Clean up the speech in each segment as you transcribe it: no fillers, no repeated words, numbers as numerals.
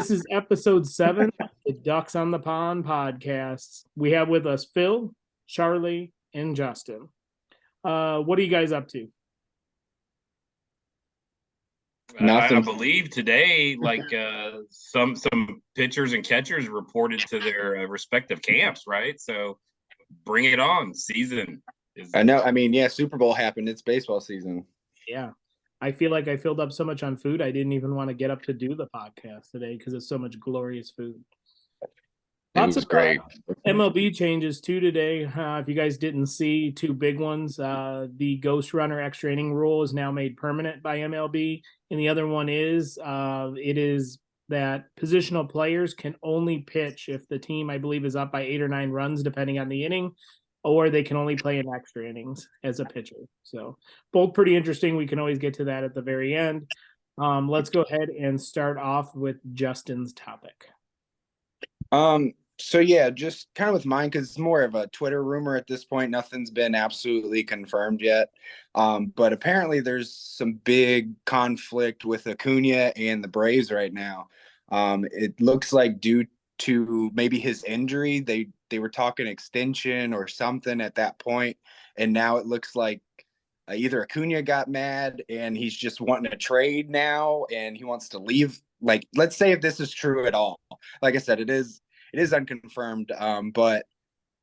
This is episode 7, the Ducks on the Pond podcasts. We have with us Phil, Charlie, and Justin. What are you guys up to? I Nothing. believe today, some pitchers and catchers reported to their respective camps, right? So bring it on. Season is. I know. I mean, yeah, Super Bowl happened. It's baseball season. Yeah. I feel like I filled up so much on food, I didn't even want to get up to do the podcast today because it's so much glorious food. It Lots was of great. MLB changes too today. If you guys didn't see, two big ones. The Ghost Runner extra inning rule is now made permanent by MLB, and the other one is it is that positional players can only pitch if the team, I believe, is up by 8 or 9 runs, depending on the inning, or they can only play in extra innings as a pitcher. So both pretty interesting. We can always get to that at the very end. Let's go ahead and start off with Justin's topic. So yeah, just kind of with mine because it's more of a Twitter rumor at this point. Nothing's been absolutely confirmed yet. But apparently there's some big conflict with Acuna and the Braves right now. It looks like due to maybe his injury, they were talking extension or something at that point, and now it looks like either Acuna got mad and he's just wanting to trade now, and he wants to leave. Like, let's say if this is true at all. Like I said, it is unconfirmed. But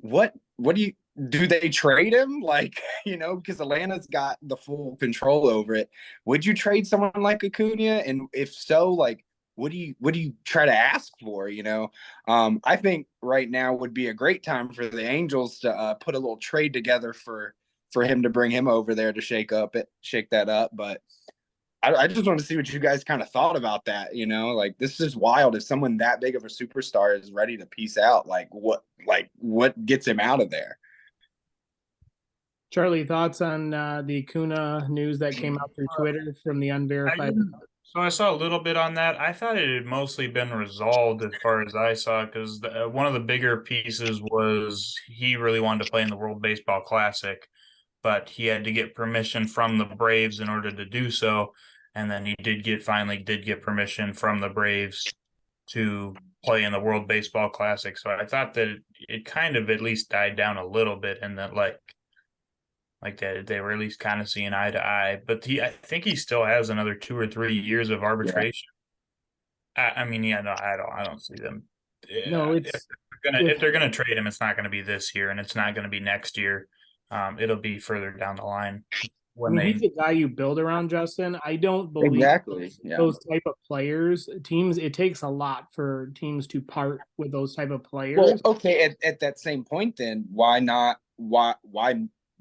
what do they trade him? Like, because Atlanta's got the full control over it. Would you trade someone like Acuna? And if so, like, what do you try to ask for? I think right now would be a great time for the Angels to put a little trade together for him to bring him over there to shake that up. But I just want to see what you guys kind of thought about that. Like, this is wild. If someone that big of a superstar is ready to peace out, what gets him out of there? Charlie, thoughts on the Acuna news that came out through Twitter from the unverified? So I saw a little bit on that. I thought it had mostly been resolved as far as I saw, because one of the bigger pieces was he really wanted to play in the World Baseball Classic, but he had to get permission from the Braves in order to do so. And then he finally did get permission from the Braves to play in the World Baseball Classic. So I thought that it kind of at least died down a little bit, and that like that they were at least kind of seeing eye to eye. But I think he still has another 2 or 3 years of arbitration. Yeah. I mean, yeah, no, I don't see them. No, if they're gonna trade him, it's not going to be this year, and it's not going to be next year. It'll be further down the line. He's a guy you build around, Justin. I don't believe exactly those type of players. Teams, it takes a lot for teams to part with those type of players. Well, okay, at that same point, then why not? Why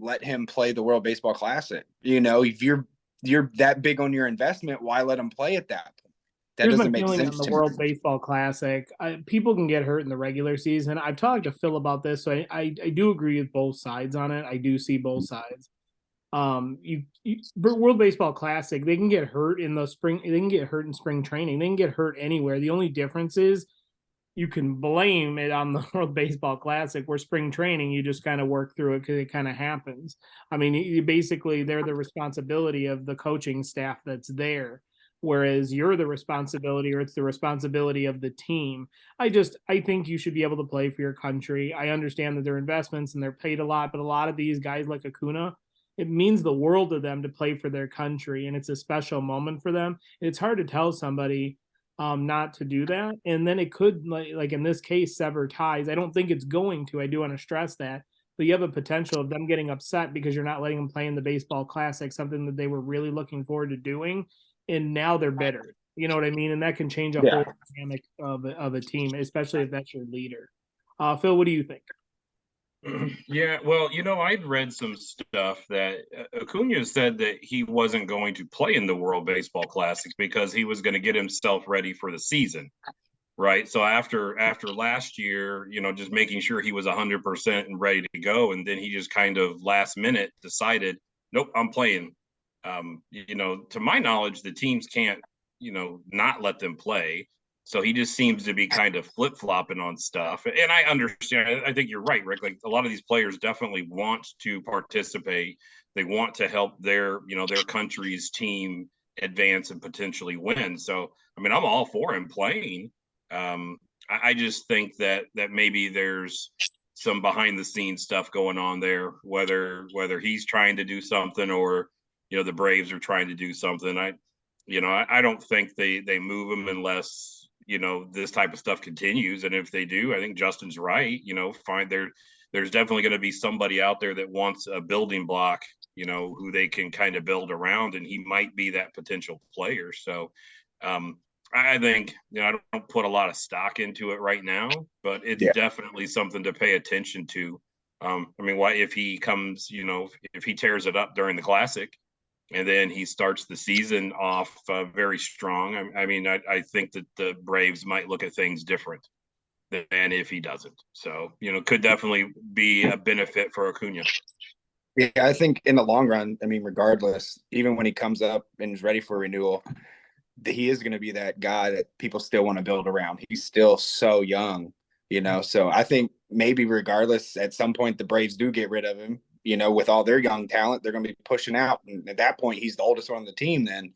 let him play the World Baseball Classic? If you're that big on your investment, why let him play at that point? That Here's doesn't my make feeling sense on the World Baseball Classic. People can get hurt in the regular season. I've talked to Phil about this, so I do agree with both sides on it. I do see both sides. World Baseball Classic, they can get hurt in the spring. They can get hurt in spring training. They can get hurt anywhere. The only difference is you can blame it on the World Baseball Classic, where spring training, you just kind of work through it because it kind of happens. I mean, basically, they're the responsibility of the coaching staff that's there, whereas you're the responsibility, or it's the responsibility of the team. I think you should be able to play for your country. I understand that they're investments and they're paid a lot, but a lot of these guys like Acuna, it means the world to them to play for their country, and it's a special moment for them. It's hard to tell somebody not to do that, and then it could, like in this case, sever ties. I don't think it's going to. I do want to stress that, but you have a potential of them getting upset because you're not letting them play in the Baseball Classic, something that they were really looking forward to doing, and now they're bitter. You know what I mean? And that can change a whole dynamic of a team, especially if that's your leader. Phil, what do you think? Yeah, well, I'd read some stuff that Acuna said that he wasn't going to play in the World Baseball Classic because he was going to get himself ready for the season, right? So after last year, just making sure he was 100% and ready to go, and then he just kind of last minute decided, nope, I'm playing. To my knowledge, the teams can't, not let them play. So he just seems to be kind of flip-flopping on stuff. And I understand. I think you're right, Rick. Like, a lot of these players definitely want to participate. They want to help their country's team advance and potentially win. So, I mean, I'm all for him playing. I just think that maybe there's some behind the scenes stuff going on there, whether he's trying to do something or the Braves are trying to do something. I don't think they move him unless this type of stuff continues. And if they do, I think Justin's right. Fine. There's definitely going to be somebody out there that wants a building block, who they can kind of build around, and he might be that potential player. So I think I don't put a lot of stock into it right now, but it's definitely something to pay attention to. Why if he comes, if he tears it up during the Classic, and then he starts the season off very strong, I think that the Braves might look at things different than if he doesn't. So could definitely be a benefit for Acuna. Yeah, I think in the long run, regardless, even when he comes up and is ready for renewal, he is going to be that guy that people still want to build around. He's still so young, so I think maybe regardless, at some point the Braves do get rid of him, with all their young talent, they're going to be pushing out. And at that point, he's the oldest one on the team then,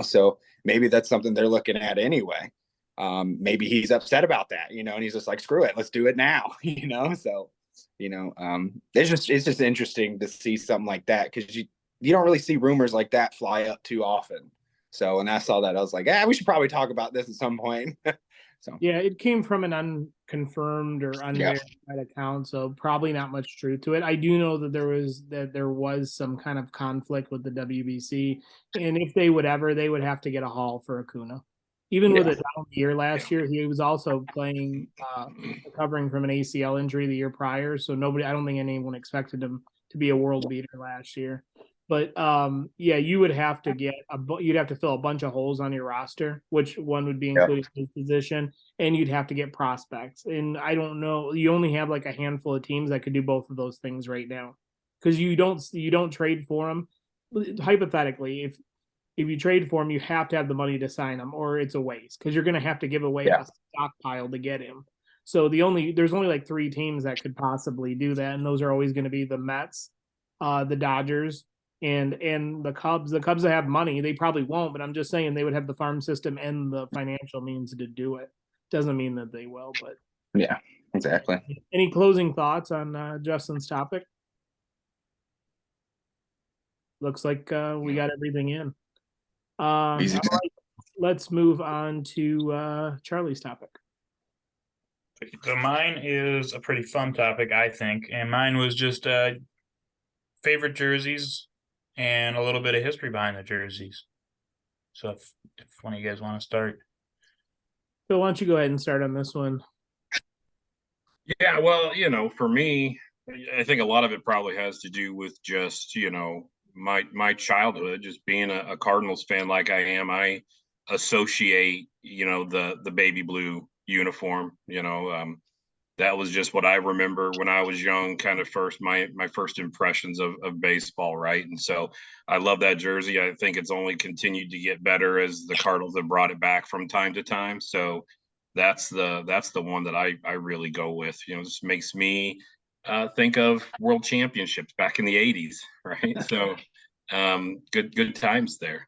so maybe that's something they're looking at anyway. Maybe he's upset about that, and he's just like, screw it, let's do it now, so, it's just interesting to see something like that, because you don't really see rumors like that fly up too often. So when I saw that, I was like, we should probably talk about this at some point. So yeah, it came from an unconfirmed or unverified account, so probably not much truth to it. I do know that there was some kind of conflict with the WBC, and if they would have to get a haul for Acuna. Even with a down year last year, he was also playing, recovering from an ACL injury the year prior. So I don't think anyone expected him to be a world beater last year. But you would have to you'd have to fill a bunch of holes on your roster, which one would be including his position, and you'd have to get prospects. And I don't know, you only have like a handful of teams that could do both of those things right now, because you don't trade for them. Hypothetically, if you trade for him, you have to have the money to sign him, or it's a waste, because you're going to have to give away a stockpile to get him. So there's only like 3 teams that could possibly do that, and those are always going to be the Mets, the Dodgers, and the Cubs. The Cubs that have money, they probably won't, but I'm just saying they would have the farm system and the financial means to do it. Doesn't mean that they will, but yeah, exactly. Any closing thoughts on Justin's topic? Looks like we got everything in. All right, let's move on to Charlie's topic. So mine is a pretty fun topic, I think, and mine was just favorite jerseys and a little bit of history behind the jerseys. So if one of you guys want to start. Phil, why don't you go ahead and start on this one? Yeah, well, for me, I think a lot of it probably has to do with just, my childhood, just being a Cardinals fan like I am. I associate, the baby blue uniform, that was just what I remember when I was young, kind of my first impressions of baseball, right? And so I love that jersey. I think it's only continued to get better as the Cardinals have brought it back from time to time. So that's the one that I really go with. This makes me think of world championships back in the 80s, right? So good times there.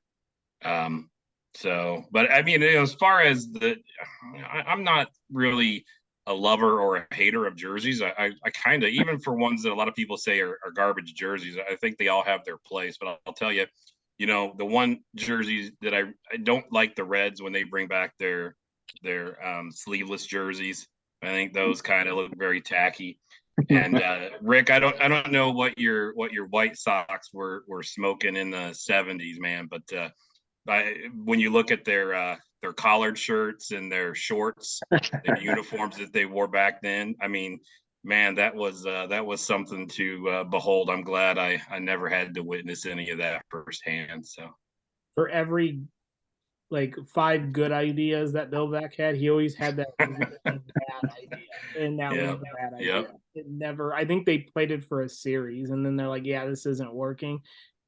But as far as I'm not really a lover or a hater of jerseys. I kind of, even for ones that a lot of people say are garbage jerseys, I think they all have their place. But I'll tell you, the one jerseys that I don't like, the Reds, when they bring back their sleeveless jerseys. I think those kind of look very tacky. And Rick, I don't know what your White Sox were smoking in the 70s, man, but when you look at their collared shirts and their shorts, the uniforms that they wore back then, man, that was something to behold. I'm glad I never had to witness any of that firsthand. So for every 5 good ideas that Bill Veeck had, he always had that bad idea, and that was the bad idea. It never. I think they played it for a series, and then they're like, "Yeah, this isn't working."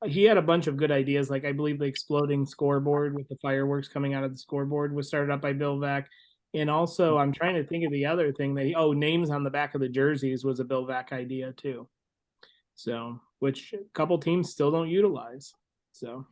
He had a bunch of good ideas, like I believe the exploding scoreboard with the fireworks coming out of the scoreboard was started up by Bill Veeck. And also, I'm trying to think of the other thing that names on the back of the jerseys was a Bill Veeck idea too. So, which a couple teams still don't utilize. So,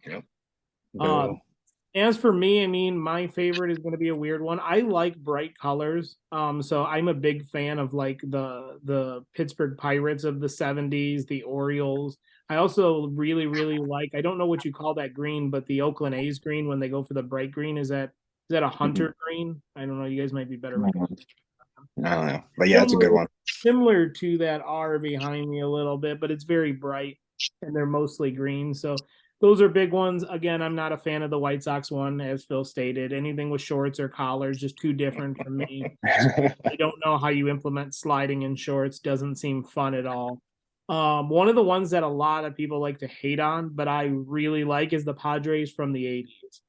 As for me, I mean, my favorite is going to be a weird one. I like bright colors. So I'm a big fan of like the Pittsburgh Pirates of the 70s, the Orioles. I also really, really like, I don't know what you call that green, but the Oakland A's green when they go for the bright green, is that a hunter green? I don't know. You guys might be better with I don't know, but yeah, it's a similar good one. similar to that R behind me a little bit, but it's very bright and they're mostly green. So those are big ones. Again, I'm not a fan of the White Sox one, as Phil stated. Anything with shorts or collars, just too different for me. I don't know how you implement sliding in shorts. Doesn't seem fun at all. One of the ones that a lot of people like to hate on, but I really like is the Padres from the 80s.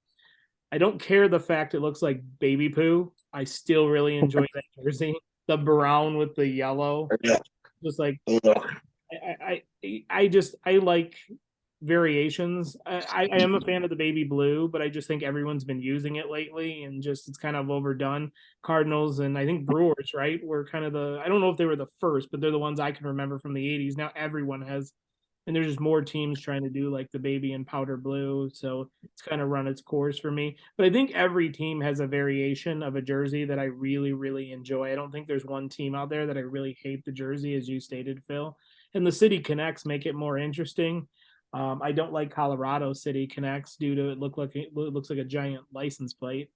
I don't care the fact it looks like baby poo. I still really enjoy that jersey. The brown with the yellow. Just like I like variations. I am a fan of the baby blue, but I just think everyone's been using it lately and just it's kind of overdone. Cardinals and I think Brewers, right? Were kind of I don't know if they were the first, but they're the ones I can remember from the 80s. Now everyone has, and there's just more teams trying to do like the baby and powder blue. So it's kind of run its course for me. But I think every team has a variation of a jersey that I really, really enjoy. I don't think there's one team out there that I really hate the jersey, as you stated, Phil. And the City Connects make it more interesting. I don't like Colorado City Connects due to it looks like a giant license plate.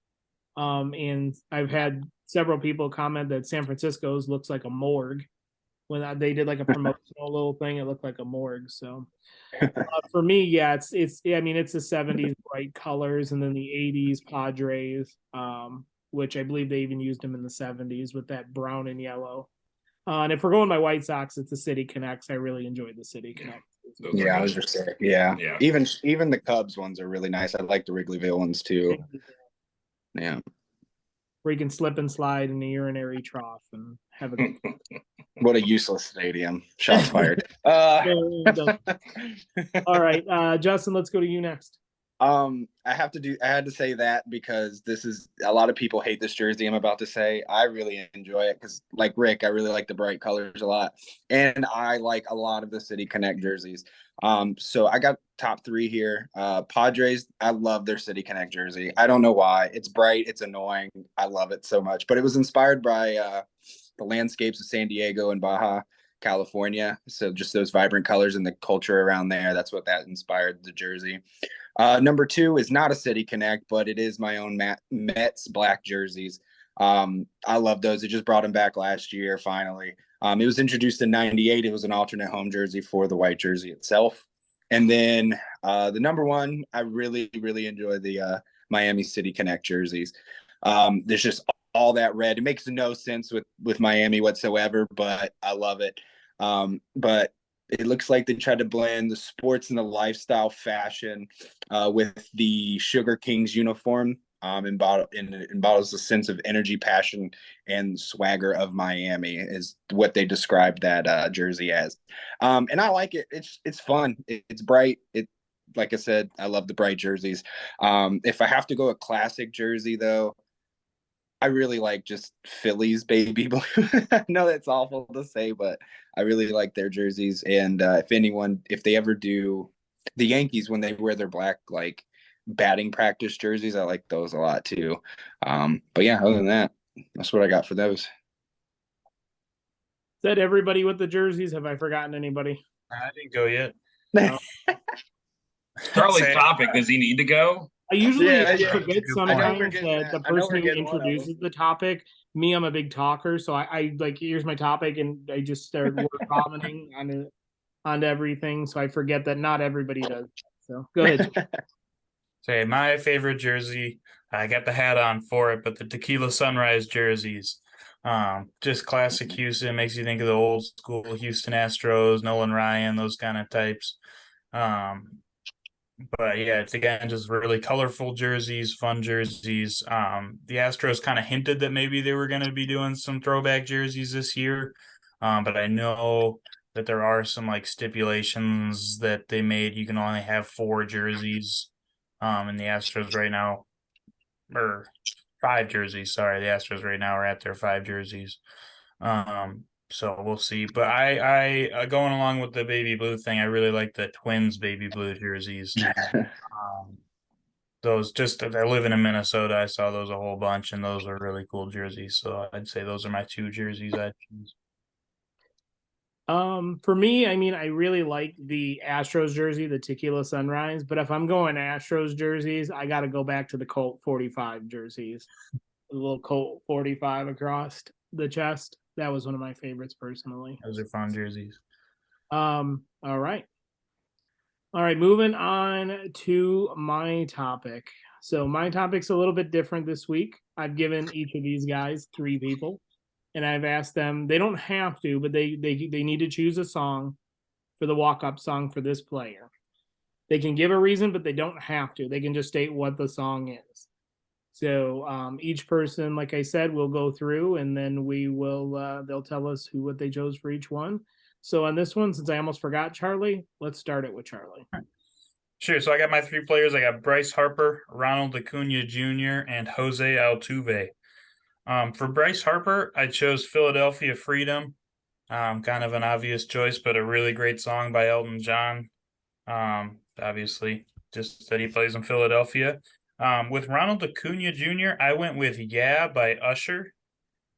And I've had several people comment that San Francisco's looks like a morgue. When they did like a promotional little thing, it looked like a morgue. So for me, yeah, I mean, it's the 70s bright colors, and then the 80s Padres, which I believe they even used them in the 70s with that brown and yellow. And if we're going by White Sox, it's the City Connects. I really enjoyed the City Connects. Yeah, I was just saying. Yeah. Yeah. Even the Cubs ones are really nice. I like the Wrigleyville ones too. Yeah. Where you can slip and slide in the urinary trough and have a good. What a useless stadium. Shots fired. All right, Justin, let's go to you next. I had to say that because this is a lot of people hate this jersey I'm about to say. I really enjoy it because like Rick, I really like the bright colors a lot. And I like a lot of the City Connect jerseys. So I got top three here. Padres, I love their City Connect jersey. I don't know why. It's bright, it's annoying. I love it so much. But it was inspired by the landscapes of San Diego and Baja California. So just those vibrant colors and the culture around there. That's what that inspired the jersey. Number two is not a City Connect, but it is my own Mets black jerseys. I love those. It just brought them back last year, finally. It was introduced in '98. It was an alternate home jersey for the white jersey itself. And then the number one, I really, really enjoy the Miami City Connect jerseys. There's just all that red. It makes no sense with Miami whatsoever, but I love it. But it looks like they tried to blend the sports and the lifestyle fashion with the Sugar Kings uniform. Embodies the sense of energy, passion, and swagger of Miami is what they described that jersey as. And I like it. It's fun. It's bright. Like I said, I love the bright jerseys. If I have to go a classic jersey though, I really like just Phillies baby blue. I know that's awful to say, but I really like their jerseys. And if they ever do the Yankees when they wear their black like batting practice jerseys, I like those a lot too. But yeah, other than that, that's what I got for those. Is that everybody with the jerseys? Have I forgotten anybody? I didn't go yet. No. Charlie's topic. Does he need to go? I usually Yeah. forget sometimes that the I know person we're who getting one of introduces the topic, me, I'm a big talker, so I like here's my topic and I just start word vomiting onto everything, so I forget that not everybody does. So go ahead. Say my favorite jersey. I got the hat on for it, but the Tequila Sunrise jerseys. Just classic Houston, makes you think of the old school Houston Astros, Nolan Ryan, those kind of types. But yeah, it's again just really colorful jerseys, fun jerseys. The Astros kind of hinted that maybe they were going to be doing some throwback jerseys this year, but I know that there are some like stipulations that they made. You can only have 4 jerseys, in the Astros right now, or 5 jerseys. Sorry, the Astros right now are at their 5 jerseys. So we'll see. But I going along with the baby blue thing, I really like the Twins baby blue jerseys. those just I living in Minnesota, I saw those a whole bunch, and those are really cool jerseys. So I'd say those are my two jerseys I choose. For me, I mean, I really like the Astros jersey, the Tequila Sunrise. But if I'm going Astros jerseys, I got to go back to the Colt 45 jerseys. The little Colt 45 across the chest. That was one of my favorites personally. Those are fun jerseys. All right. All right, moving on to my topic. So my topic's a little bit different this week. I've given each of these guys 3 people, and I've asked them, they don't have to, but they need to choose a song for the walk-up song for this player. They can give a reason, but they don't have to. They can just state what the song is. So each person, like I said, will go through, and then we will they'll tell us what they chose for each one. So on this one, since I almost forgot Charlie, let's start it with Charlie. Sure. So I got my 3 players. I got Bryce Harper, Ronald Acuna Jr., and Jose Altuve. For Bryce Harper, I chose Philadelphia Freedom. Kind of an obvious choice, but a really great song by Elton John. Obviously, just that he plays in Philadelphia. With Ronald Acuna Jr., I went with Yeah by Usher.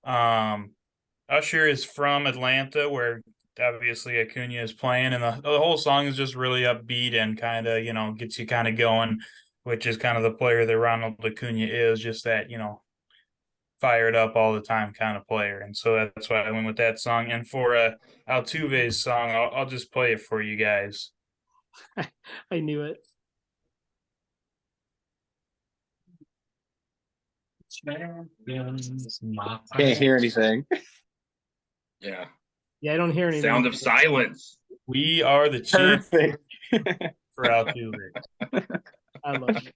Usher is from Atlanta, where obviously Acuna is playing, and the whole song is just really upbeat and kind of, gets you kind of going, which is kind of the player that Ronald Acuna is, just that, fired up all the time kind of player. And so that's why I went with that song. And for Altuve's song, I'll just play it for you guys. I knew it. Can't hear anything. Yeah. Yeah, I don't hear anything. Sound of silence. We are the champ Perfect. for Altuve. I love it.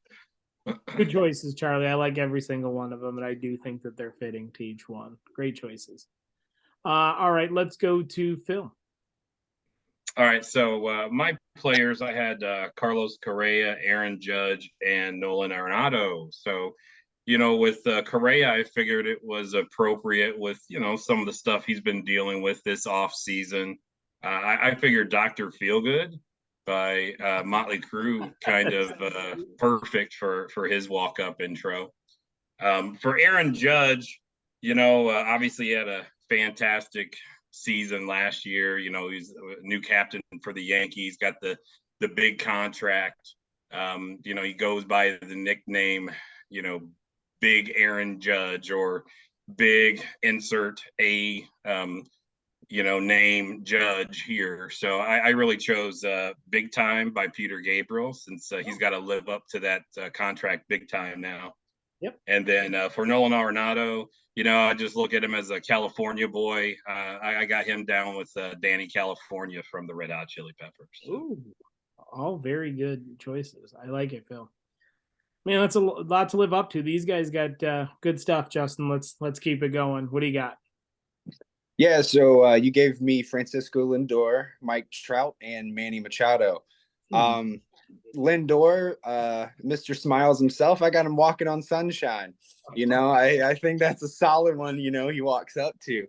Good choices, Charlie. I like every single one of them, and I do think that they're fitting to each one. Great choices. All right, let's go to Phil. All right, so my players, I had Carlos Correa, Aaron Judge, and Nolan Arenado. So, with Correa, I figured it was appropriate with, some of the stuff he's been dealing with this off season. I figured Dr. Feelgood by Motley Crue kind of perfect for his walk-up intro. For Aaron Judge, obviously he had a fantastic season last year. He's a new captain for the Yankees, got the big contract. He goes by the nickname, Big Aaron Judge, or Big insert a name Judge here. So I really chose Big Time by Peter Gabriel, since he's got to live up to that contract big time now. Yep. And then for Nolan Arenado, I just look at him as a California boy. I got him down with Danny California from the Red Hot Chili Peppers. Ooh, all very good choices. I like it, Phil. Man, that's a lot to live up to. These guys got good stuff, Justin. Let's keep it going. What do you got? Yeah, so you gave me Francisco Lindor, Mike Trout, and Manny Machado. Lindor, Mr. Smiles himself, I got him walking on sunshine. I think that's a solid one, he walks up to.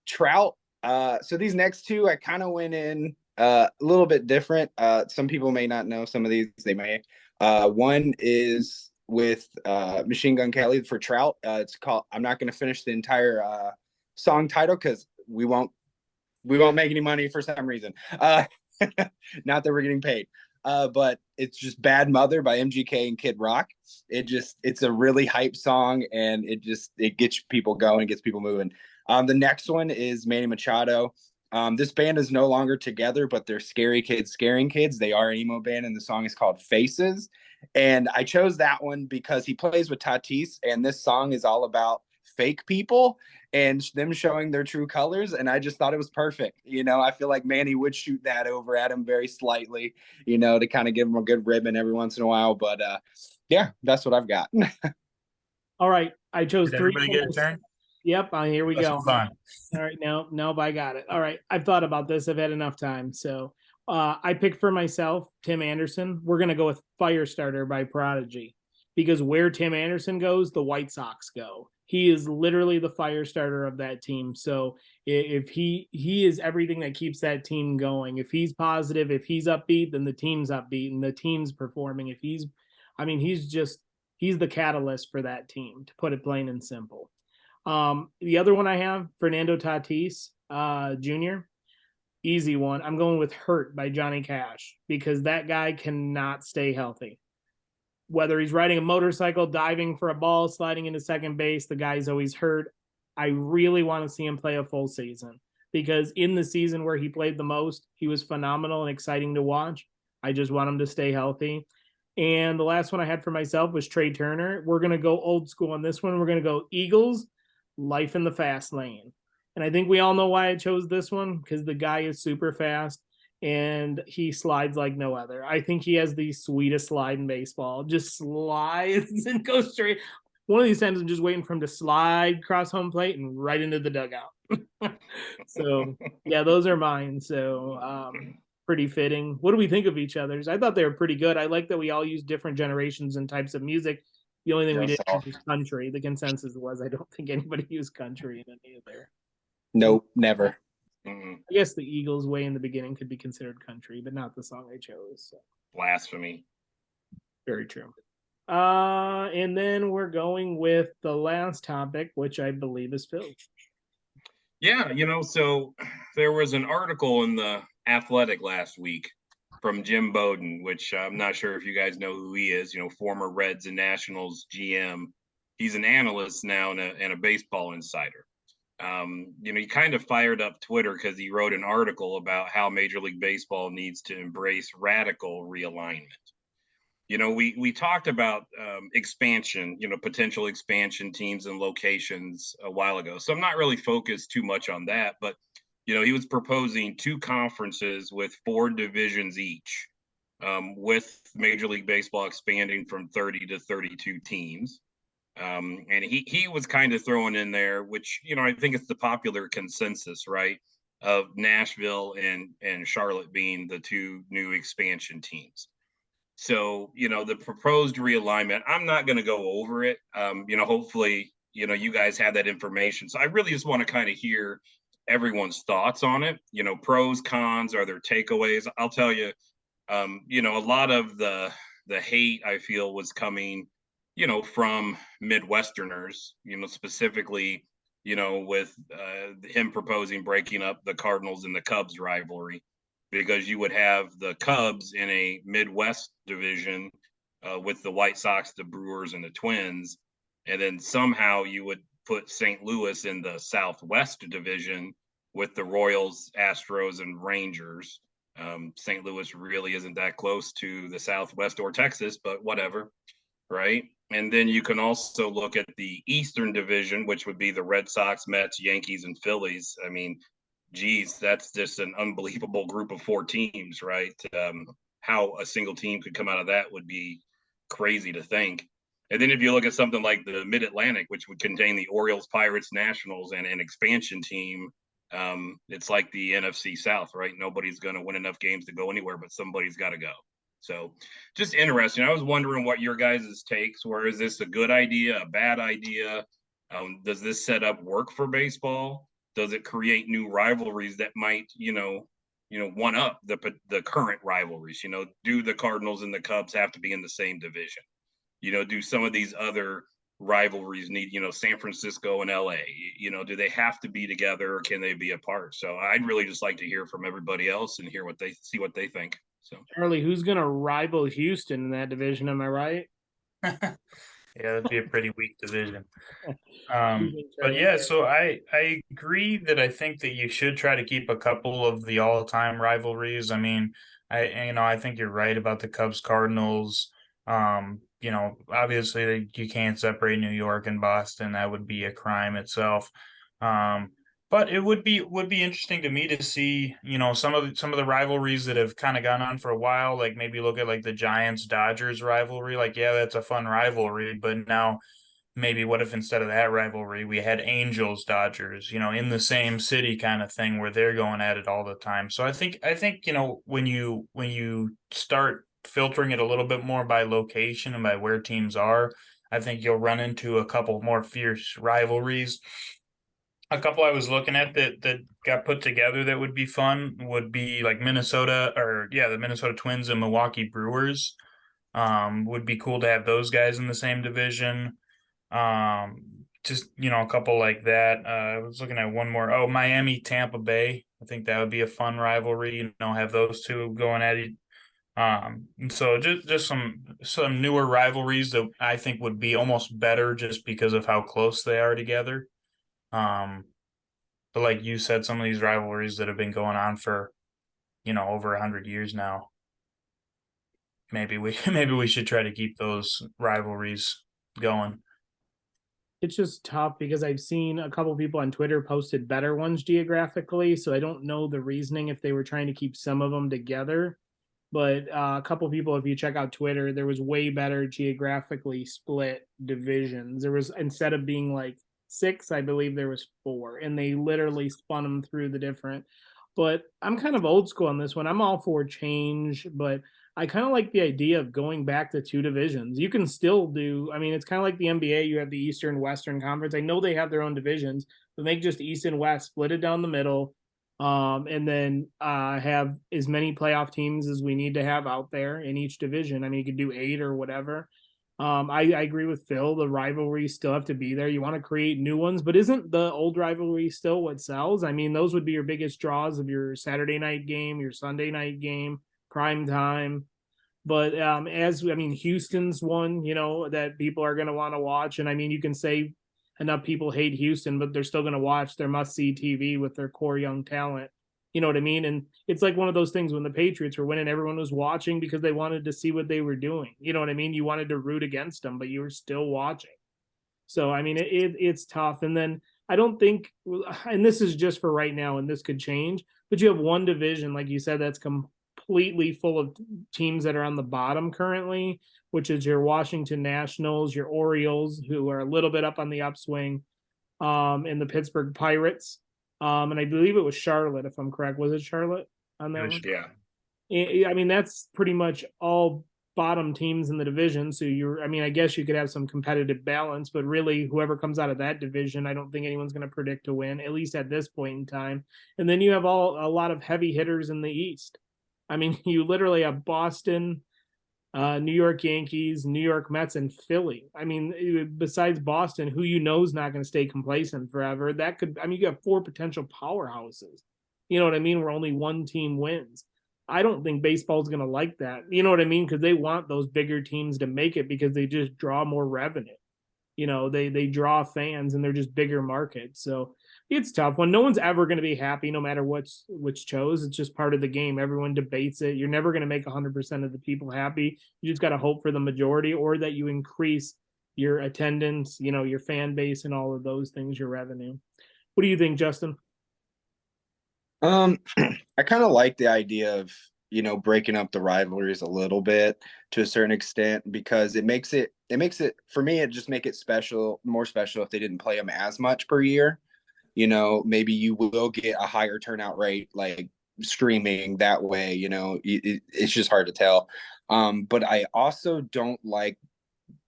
Trout, so these next 2, I kind of went in a little bit different. Some people may not know some of these, they may. One is with Machine Gun Kelly for Trout. It's called, I'm not going to finish the entire song title because we won't make any money for some reason. Not that we're getting paid. But it's just Bad Mother by MGK and Kid Rock. It's a really hype song, and it gets people going, gets people moving. The next one is Manny Machado. This band is no longer together, but they're Scary Kids Scaring Kids. They are an emo band, and the song is called Faces. And I chose that one because he plays with Tatis, and this song is all about fake people and them showing their true colors. And I just thought it was perfect. I feel like Manny would shoot that over at him very slightly, to kind of give him a good ribbon every once in a while. But yeah, that's what I've got. All right. I chose Did 3. everybody get a turn? Yep. Here we go. Fun. All right. Nope, I got it. All right. I've thought about this. I've had enough time. So I picked for myself Tim Anderson. We're going to go with Firestarter by Prodigy, because where Tim Anderson goes, the White Sox go. He is literally the fire starter of that team. So if he is everything that keeps that team going. If he's positive, if he's upbeat, then the team's upbeat and the team's performing. If he's I mean, he's the catalyst for that team, to put it plain and simple. The other one I have, Fernando Tatis Jr., easy one. I'm going with Hurt by Johnny Cash, because that guy cannot stay healthy. Whether he's riding a motorcycle, diving for a ball, sliding into second base, the guy's always hurt. I really want to see him play a full season, because in the season where he played the most, he was phenomenal and exciting to watch. I just want him to stay healthy. And the last one I had for myself was Trey Turner. We're going to go old school on this one. We're going to go Eagles, Life in the Fast Lane. And I think we all know why I chose this one, because the guy is super fast and he slides like no other. I think he has the sweetest slide in baseball. Just slides and goes straight. One of these times I'm just waiting for him to slide across home plate and right into the dugout. So yeah, those are mine. So pretty fitting. What do we think of each other's? I thought they were pretty good. I like that we all use different generations and types of music. The only thing we didn't use was country. The consensus was I don't think anybody used country in any of their. Nope, never. I guess the Eagles way in the beginning could be considered country, but not the song I chose. So. Blasphemy. Very true. And then we're going with the last topic, which I believe is Phil. Yeah, so there was an article in the Athletic last week from Jim Bowden, which I'm not sure if you guys know who he is, former Reds and Nationals GM. He's an analyst now and a baseball insider. He kind of fired up Twitter because he wrote an article about how Major League Baseball needs to embrace radical realignment. We talked about expansion, potential expansion teams and locations a while ago. So I'm not really focused too much on that, but he was proposing 2 conferences with 4 divisions each, with Major League Baseball expanding from 30 to 32 teams. And he was kind of throwing in there, which, I think it's the popular consensus, right, of Nashville and Charlotte being the 2 new expansion teams. So, the proposed realignment, I'm not going to go over it. Hopefully, you guys have that information. So I really just want to kind of hear everyone's thoughts on it. Pros, cons, are there takeaways? I'll tell you, a lot of the hate I feel was coming, from Midwesterners, specifically, with him proposing breaking up the Cardinals and the Cubs rivalry, because you would have the Cubs in a Midwest division with the White Sox, the Brewers, and the Twins. And then somehow you would put St. Louis in the Southwest division with the Royals, Astros, and Rangers. St. Louis really isn't that close to the Southwest or Texas, but whatever, right? And then you can also look at the Eastern division, which would be the Red Sox, Mets, Yankees, and Phillies. I mean, geez, that's just an unbelievable group of 4 teams, right? How a single team could come out of that would be crazy to think. And then if you look at something like the Mid-Atlantic, which would contain the Orioles, Pirates, Nationals, and an expansion team, it's like the NFC South, right? Nobody's going to win enough games to go anywhere, but somebody's got to go. So just interesting. I was wondering what your guys' takes were. Is this a good idea, a bad idea? Does this setup work for baseball? Does it create new rivalries that might, one up the current rivalries? Do the Cardinals and the Cubs have to be in the same division? Do some of these other rivalries need, San Francisco and LA, do they have to be together or can they be apart? So I'd really just like to hear from everybody else and hear what they think. So Charlie, who's going to rival Houston in that division? Am I right? Yeah, that'd be a pretty weak division. But yeah, so I agree that I think that you should try to keep a couple of the all-time rivalries. I mean, I think you're right about the Cubs Cardinals. Obviously you can't separate New York and Boston. That would be a crime itself. But it would be interesting to me to see, some of the rivalries that have kind of gone on for a while, like maybe look at like the Giants Dodgers rivalry. Like, yeah, that's a fun rivalry, but now maybe what if instead of that rivalry we had Angels Dodgers, in the same city kind of thing where they're going at it all the time. So I think when you start filtering it a little bit more by location and by where teams are, I think you'll run into a couple more fierce rivalries. A couple I was looking at that got put together that would be fun would be like the Minnesota Twins and Milwaukee Brewers. Would be cool to have those guys in the same division. Just a couple like that. I was looking at one more. Oh, Miami, Tampa Bay. I think that would be a fun rivalry. Have those two going at it. And so just some newer rivalries that I think would be almost better just because of how close they are together. But like you said, some of these rivalries that have been going on for over 100 years now. Maybe we should try to keep those rivalries going. It's just tough because I've seen a couple people on Twitter posted better ones geographically, so I don't know the reasoning if they were trying to keep some of them together. But a couple people, if you check out Twitter, there was way better geographically split divisions. There was, instead of being like 6, I believe there was 4, and they literally spun them through the different. But I'm kind of old school on this one. I'm all for change, but I kind of like the idea of going back to 2 divisions. You can still do, I mean, it's kind of like the NBA. You have the Eastern Western Conference. I know they have their own divisions, but make just East and West, split it down the middle, and then have as many playoff teams as we need to have out there in each division. I mean, you could do 8 or whatever. I agree with Phil. The rivalries still have to be there. You want to create new ones, but isn't the old rivalry still what sells? I mean, those would be your biggest draws of your Saturday night game, your Sunday night game, prime time. But Houston's one, that people are going to want to watch. And I mean, you can say enough people hate Houston, but they're still going to watch their must-see TV with their core young talent. You know what I mean? And it's like one of those things when the Patriots were winning, everyone was watching because they wanted to see what they were doing. You know what I mean? You wanted to root against them, but you were still watching. So, I mean, it's tough. And then I don't think, and this is just for right now, and this could change, but you have one division, like you said, that's completely full of teams that are on the bottom currently, which is your Washington Nationals, your Orioles, who are a little bit up on the upswing, and the Pittsburgh Pirates. And I believe it was Charlotte, if I'm correct. Was it Charlotte on that one? Yeah. I mean, that's pretty much all bottom teams in the division. So I guess you could have some competitive balance, but really whoever comes out of that division, I don't think anyone's going to predict to win, at least at this point in time. And then you have a lot of heavy hitters in the East. I mean, you literally have Boston, New York Yankees, New York Mets, and Philly. I mean, besides Boston, who is not going to stay complacent forever. You have 4 potential powerhouses. You know what I mean? Where only one team wins. I don't think baseball is going to like that. You know what I mean? Because they want those bigger teams to make it because they just draw more revenue. They draw fans and they're just bigger markets. So it's tough when no one's ever going to be happy no matter which chose. It's just part of the game. Everyone debates it. You're never going to make 100% of the people happy. You just got to hope for the majority, or that you increase your attendance, your fan base and all of those things, your revenue. What do you think, Justin? I kind of like the idea of, breaking up the rivalries a little bit to a certain extent, because it makes it for me, it just make it more special if they didn't play them as much per year. Maybe you will get a higher turnout rate, like streaming that way, it's just hard to tell. But I also don't like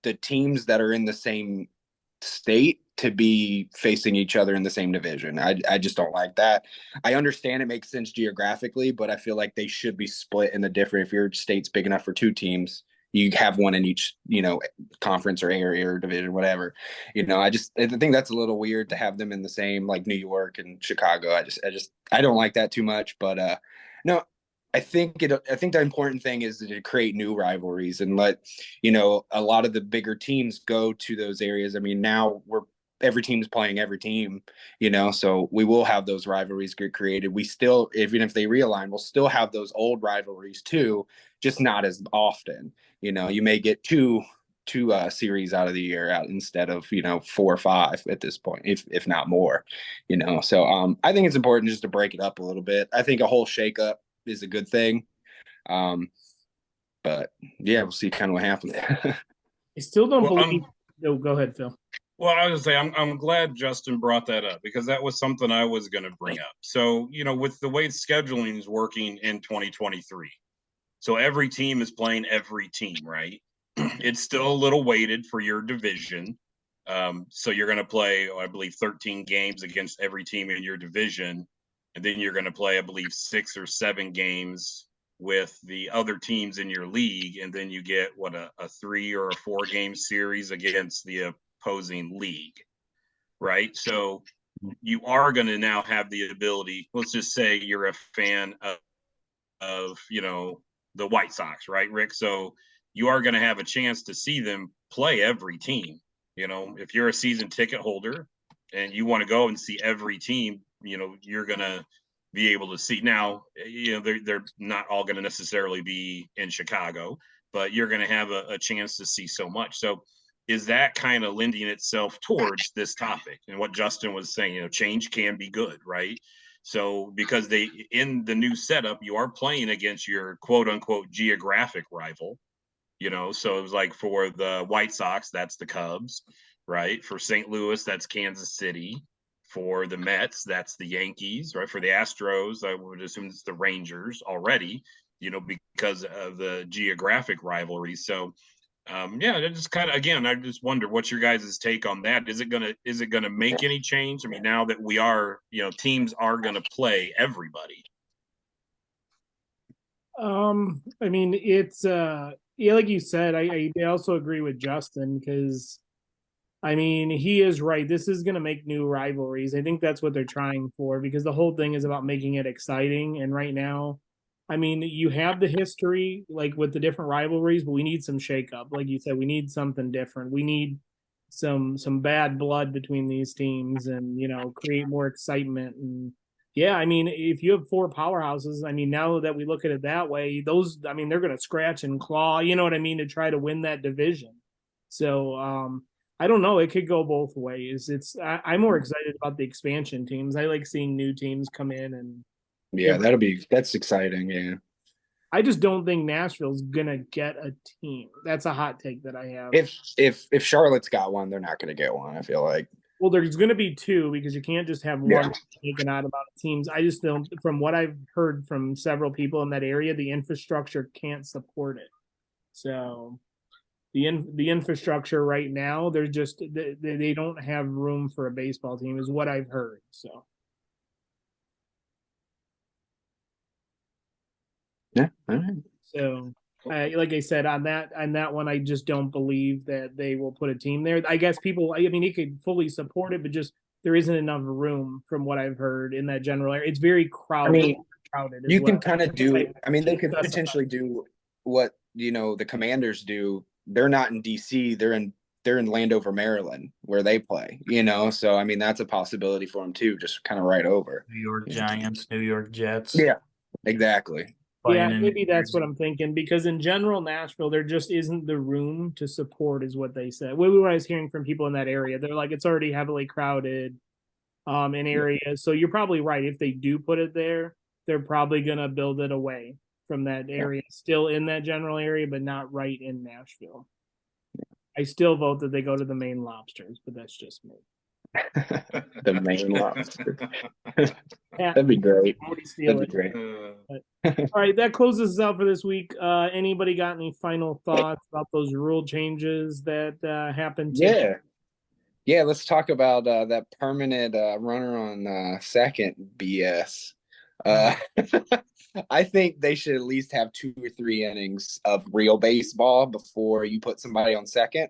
the teams that are in the same state to be facing each other in the same division. I just don't like that. I understand it makes sense geographically, but I feel like they should be split in the different. If your state's big enough for 2 teams, you have one in each, conference or area or division, whatever. I think that's a little weird to have them in the same, like New York and Chicago. I don't like that too much, but no, I think the important thing is to create new rivalries and let, a lot of the bigger teams go to those areas. I mean, now every team's playing every team, so we will have those rivalries get created. We still, even if they realign, we'll still have those old rivalries too, just not as often. You may get two series out of the year out instead of 4 or 5 at this point, if not more. So I think it's important just to break it up a little bit. I think a whole shakeup is a good thing. But yeah, we'll see kind of what happens. I still don't believe. No, go ahead, Phil. Well, I was gonna say I'm glad Justin brought that up, because that was something I was going to bring up. So, with the way scheduling is working in 2023, so every team is playing every team, right? It's still a little weighted for your division. So you're going to play, I believe, 13 games against every team in your division. And then you're going to play, I believe, 6 or 7 games with the other teams in your league, and then you get a 3 or a 4 game series against the opposing league, right? So you are going to now have the ability. Let's just say you're a fan of the White Sox, right, Rick? So you are going to have a chance to see them play every team. If you're a season ticket holder and you want to go and see every team, you're going to be able to see. Now, they're not all going to necessarily be in Chicago, but you're going to have a chance to see so much. So is that kind of lending itself towards this topic and what Justin was saying? Change can be good, right? So because in the new setup, you are playing against your quote unquote geographic rival, so it was like for the White Sox, that's the Cubs, right? For St. Louis, that's Kansas City. For the Mets, that's the Yankees, right? For the Astros, I would assume it's the Rangers already, because of the geographic rivalry. So just kind of, again, I just wonder what's your guys' take on that. Is it gonna make any change? I mean, now that we are, teams are gonna play everybody. I mean, it's like you said, I also agree with Justin because I mean, he is right. This is going to make new rivalries. I think that's what they're trying for because the whole thing is about making it exciting. And right now, I mean, you have the history like with the different rivalries, but we need some shakeup. Like you said, we need something different. We need some bad blood between these teams and, create more excitement. And yeah, I mean, if you have 4 powerhouses, I mean, now that we look at it that way, I mean, they're going to scratch and claw, you know what I mean, to try to win that division. So, I don't know. It could go both ways. I'm more excited about the expansion teams. I like seeing new teams come in and Yeah, that's exciting. Yeah. I just don't think Nashville's gonna get a team. That's a hot take that I have. If Charlotte's got one, they're not gonna get one, I feel like. Well, there's gonna be 2 because you can't just have one taken out about teams. I just don't from what I've heard from several people in that area, the infrastructure can't support it. So the infrastructure right now, they're just they don't have room for a baseball team, is what I've heard. So yeah, all right. So like I said, on that one, I just don't believe that they will put a team there. I guess people, I mean, he could fully support it, but just there isn't enough room from what I've heard in that general area. It's very crowded. I mean, you can kind of do. I mean, they could potentially do what the Commanders do. They're not in DC. They're in Landover, Maryland, where they play. So I mean, that's a possibility for them too. Just kind of right over. New York Giants, New York Jets. Yeah, exactly. Yeah, maybe that's what I'm thinking because in general, Nashville, there just isn't the room to support, is what they said. What I was hearing from people in that area, they're like, it's already heavily crowded in areas. So you're probably right. If they do put it there, they're probably going to build it away from that area, still in that general area, but not right in Nashville. I still vote that they go to the Maine Lobsters, but that's just me. The Maine Lobsters. That'd be great. That'd be great. All right, that closes us out for this week. Anybody got any final thoughts about those rule changes that happened today? Yeah, let's talk about that permanent runner on second BS. I think they should at least have 2 or 3 innings of real baseball before you put somebody on second.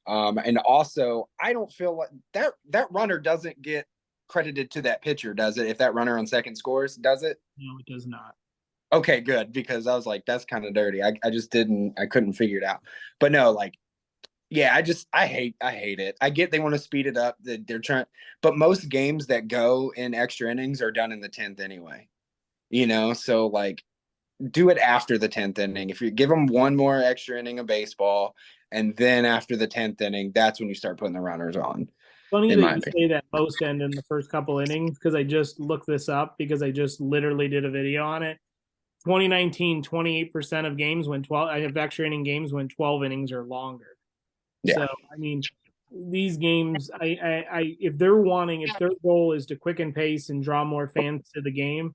And also, I don't feel like that runner doesn't get credited to that pitcher, does it? If that runner on second scores, does it? No, it does not. Okay, good, because I was like, that's kind of dirty. I couldn't figure it out. But no, I hate it. I get they want to speed it up. They're trying, but most games that go in extra innings are done in the 10th anyway. So do it after the 10th inning. If you give them one more extra inning of baseball, and then after the 10th inning, that's when you start putting the runners on. Funny that you say that most end in the first couple innings, because I just looked this up because I just literally did a video on it. 2019, 28% of games went 12. I have extra inning games went 12 innings or longer. Yeah. So I mean, these games, if their goal is to quicken pace and draw more fans to the game,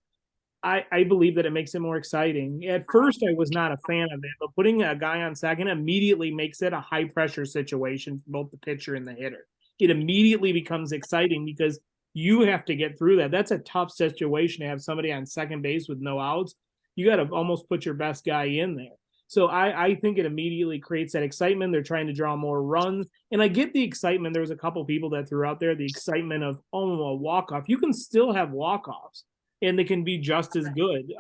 I believe that it makes it more exciting. At first, I was not a fan of it, but putting a guy on second immediately makes it a high pressure situation for both the pitcher and the hitter. It immediately becomes exciting because you have to get through that. That's a tough situation to have somebody on second base with no outs. you got to almost put your best guy in there. So I think it immediately creates that excitement. They're trying to draw more runs. And I get the excitement. There was a couple people that threw out there the excitement of, oh, a walk-off. You can still have walk-offs, and they can be just as good.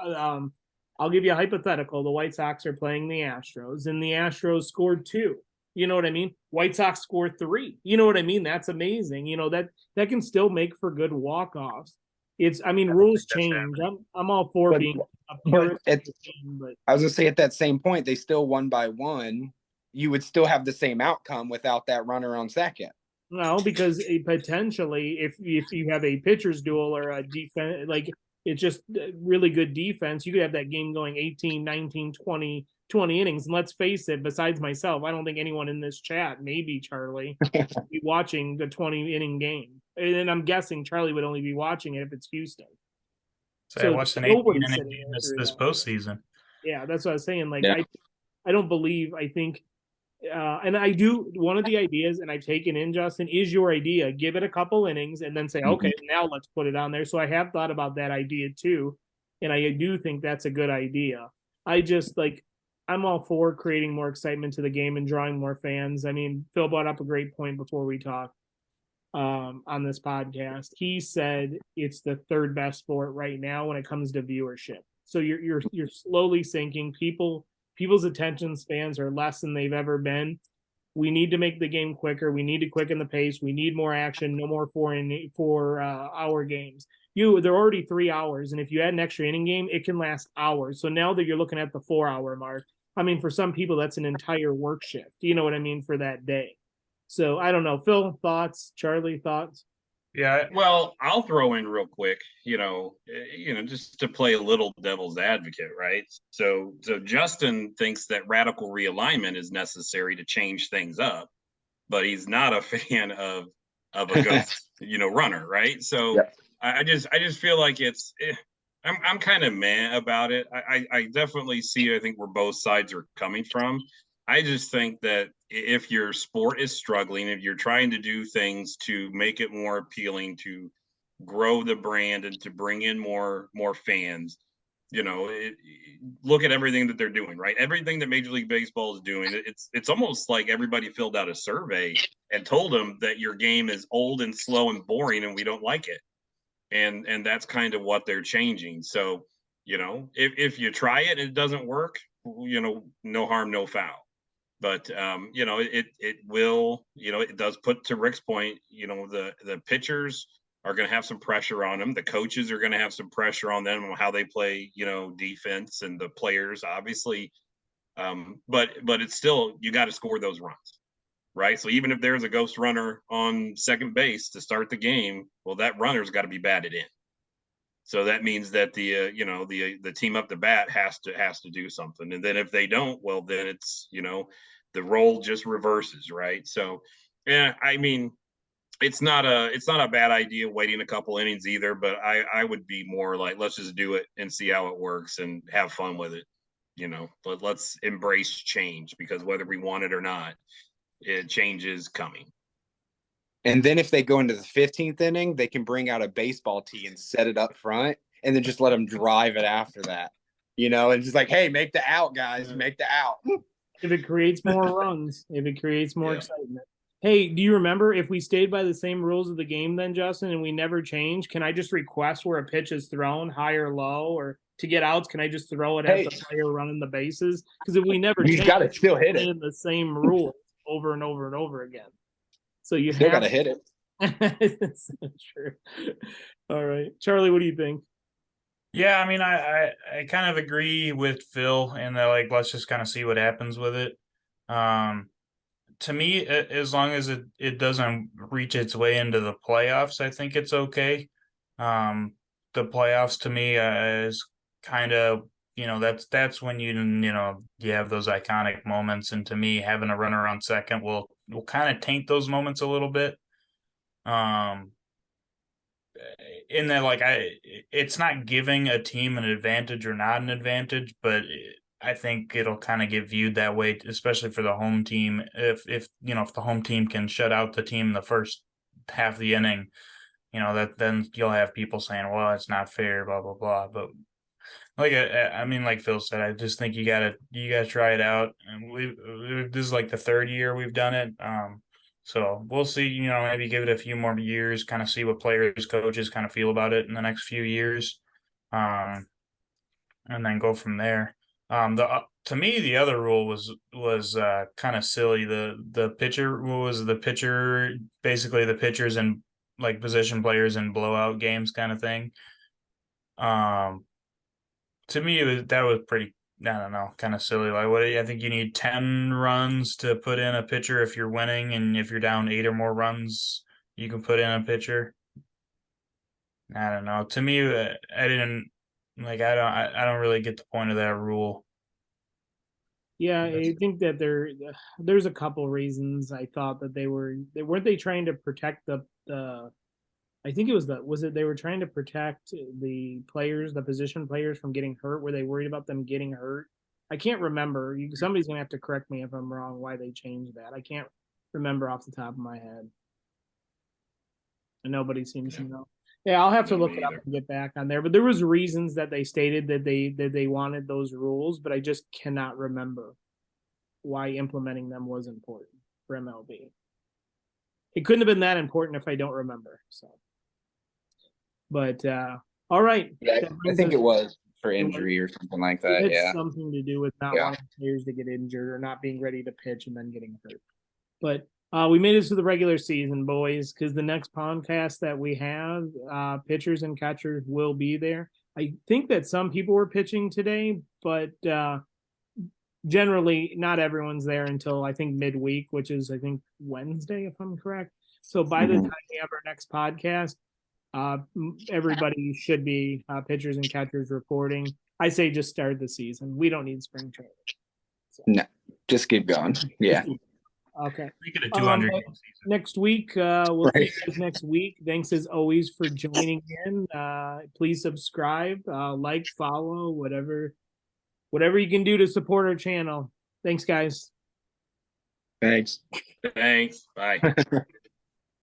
I'll give you a hypothetical. The White Sox are playing the Astros, and the Astros scored 2. You know what I mean? White Sox scored 3. You know what I mean? That's amazing. You know, that can still make for good walk-offs. Rules change. I'm all for being a purist, but I was gonna say at that same point, they still won by 1. You would still have the same outcome without that runner on second. no, because potentially if you have a pitcher's duel or a defense, like it's just really good defense, you could have that game going 18, 19, 20 innings. And let's face it, besides myself, I don't think anyone in this chat, maybe Charlie, will be watching the 20-inning game. And I'm guessing Charlie would only be watching it if it's Houston. So I watched an 18-inning game this postseason. Yeah, that's what I was saying. Like, yeah. I don't believe, I think, and I do, one of the ideas, and I've taken in, Justin, is your idea. Give it a couple innings and then say, okay, now let's put it on there. So I have thought about that idea too. And I do think that's a good idea. I'm all for creating more excitement to the game and drawing more fans. I mean, Phil brought up a great point before we talked on this podcast. He said it's the third best sport right now when it comes to viewership. So you're slowly sinking. People's attention spans are less than they've ever been. We need to make the game quicker. We need to quicken the pace. We need more action. No more 4-hour games. They're already 3 hours, and if you add an extra inning game, it can last hours. So now that you're looking at the 4-hour mark, I mean, for some people, that's an entire work shift. You know what I mean, for that day. So I don't know. Phil, thoughts? Charlie, thoughts? Yeah, well, I'll throw in real quick, just to play a little devil's advocate, right? So Justin thinks that radical realignment is necessary to change things up, but he's not a fan of a ghost, runner, right? So yeah. I just feel like I'm kind of meh about it. I definitely see, I think, where both sides are coming from. I just think that if your sport is struggling, if you're trying to do things to make it more appealing, to grow the brand and to bring in more fans, look at everything that they're doing, right? Everything that Major League Baseball is doing, it's almost like everybody filled out a survey and told them that your game is old and slow and boring and we don't like it. And that's kind of what they're changing. So, if you try it and it doesn't work, no harm, no foul. But it will, it does put, to Rick's point, the pitchers are going to have some pressure on them. The coaches are going to have some pressure on them on how they play, defense, and the players, obviously. But it's still, you got to score those runs, right? So even if there's a ghost runner on second base to start the game, well, that runner's got to be batted in. So that means that the team up the bat has to do something. And then if they don't, well, then it's, the role just reverses, right? So, yeah, I mean, it's not a bad idea waiting a couple innings either, but I would be more like, let's just do it and see how it works and have fun with it. But let's embrace change, because whether we want it or not, change is coming. And then if they go into the 15th inning, they can bring out a baseball tee and set it up front and then just let them drive it after that, and just like, hey, make the out, guys, make the out. If it creates more runs, if it creates more excitement. Hey, do you remember if we stayed by the same rules of the game then, Justin, and we never changed, can I just request where a pitch is thrown, high or low, or to get outs, can I just throw it at the player running the bases? Because if we never change, got to still hit it. The same rules over and over and over again. So you still got to hit it. It's so true. All right, Charlie, what do you think? Yeah, I mean, I kind of agree with Phil in that, like, let's just kind of see what happens with it. To me, as long as it doesn't reach its way into the playoffs, I think it's okay. The playoffs to me is kind of, that's when you have those iconic moments, and to me, having a runner on second will kind of taint those moments a little bit. In that, like, it's not giving a team an advantage or not an advantage, but I think it'll kind of get viewed that way, especially for the home team. If the home team can shut out the team in the first half of the inning, that then you'll have people saying, well, it's not fair, blah, blah, blah. But I mean, like Phil said, I just think you gotta try it out. And this is like the third year we've done it. So we'll see. Maybe give it a few more years, kind of see what players, coaches kind of feel about it in the next few years, and then go from there. The To me, the other rule was kind of silly. The pitcher rule was the pitcher, basically the pitchers and like position players in blowout games kind of thing. To me, that was pretty. I don't know, kind of silly. Like, I think you need 10 runs to put in a pitcher if you're winning, and if you're down 8 or more runs, you can put in a pitcher. I don't know. To me, I didn't like. I don't really get the point of that rule. Yeah, I think that there's a couple reasons I thought that they weren't they trying to protect the I think it was it they were trying to protect the players, the position players from getting hurt. Were they worried about them getting hurt? I can't remember. Somebody's gonna have to correct me if I'm wrong. Why they changed that? I can't remember off the top of my head. And nobody seems to know. Yeah, I'll have to look it up and get back on there. But there was reasons that they stated that they wanted those rules, but I just cannot remember why implementing them was important for MLB. It couldn't have been that important if I don't remember. So, but all right. Yeah, I think it was for injury or something like that. It's something to do with not wanting players to get injured or not being ready to pitch and then getting hurt. But we made it to the regular season, boys, because the next podcast that we have, pitchers and catchers will be there. I think that some people were pitching today, but generally not everyone's there until I think midweek, which is I think Wednesday, if I'm correct. So by the time we have our next podcast, everybody should be pitchers and catchers reporting. I say just start the season. We don't need spring training. So. No, just keep going. Yeah. Okay. Make it a 200 next week. We'll see you guys next week. Thanks as always for joining in. Please subscribe, like, follow, whatever you can do to support our channel. Thanks, guys. Thanks. Thanks. Bye.